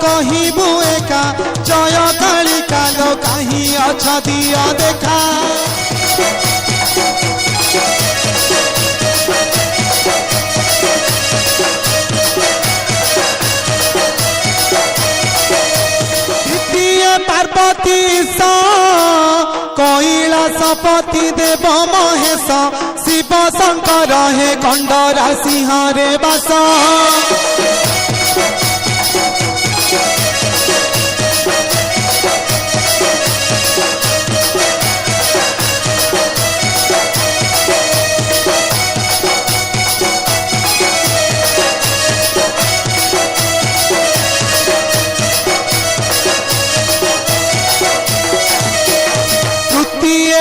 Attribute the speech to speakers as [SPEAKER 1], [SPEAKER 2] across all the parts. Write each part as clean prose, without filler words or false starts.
[SPEAKER 1] कहबू एका जय कालिका लो कहीं अछ दिया देखा पार्वती कैलासपति देव महेश शिव शंकर हे खंडरा सिंह रे बास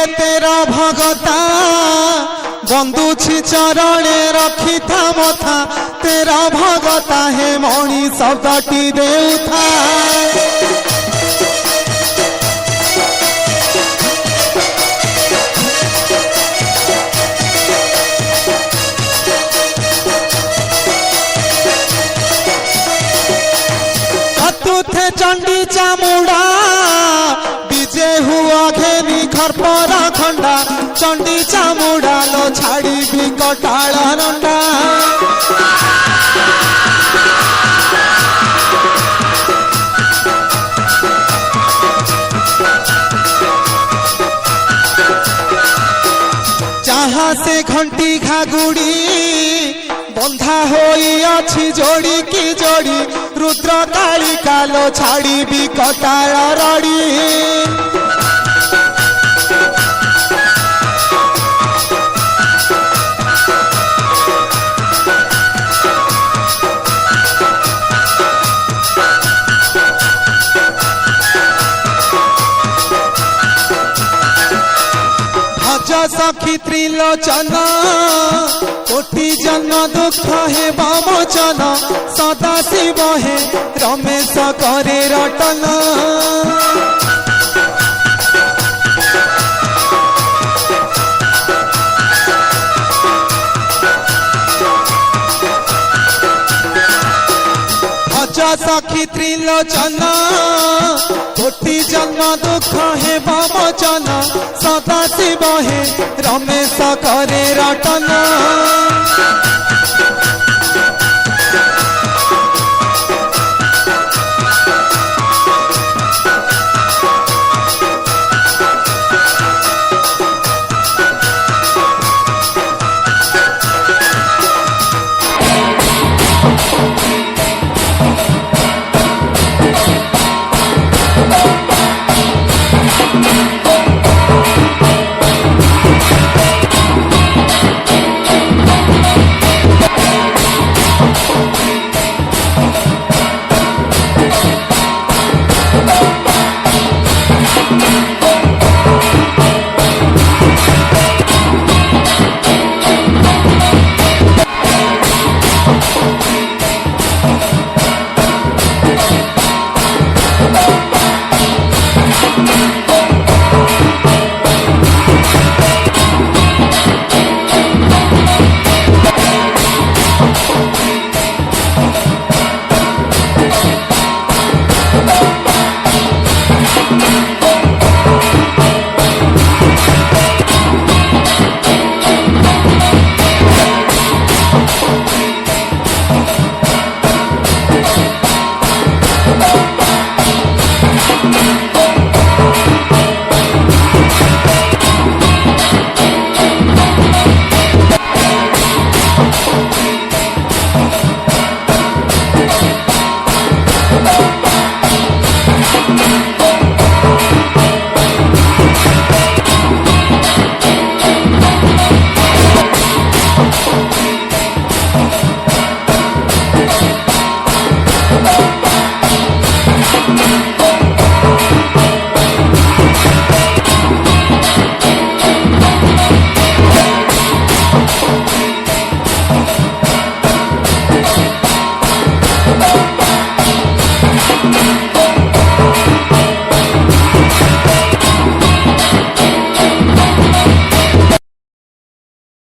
[SPEAKER 1] तेरा भगता बंदुछि चरणे रखी था मथा तेरा भगता है मणि शब्दटी देउथा चतुर्थे चंडी चामुंडा विजय हुआ घेनी खरपरा खंडा चंडी चामुंडा लो छाड़ी भी कटाला नंडा जहाँ से घंटी घागुड़ी बंधा होई अच्छी जोड़ी की जोड़ी रुद्र कालिका लो छाड़ी भी कटाला रड़ी सखी त्रिलोचन कोटि जन्म दुख हे बमोचन सदा शिव हे रमेश करे रटन सखी त्रिलोचन कोटि जन्म दुख हे बमोचन सदा शिव हे रमेश करे रटन।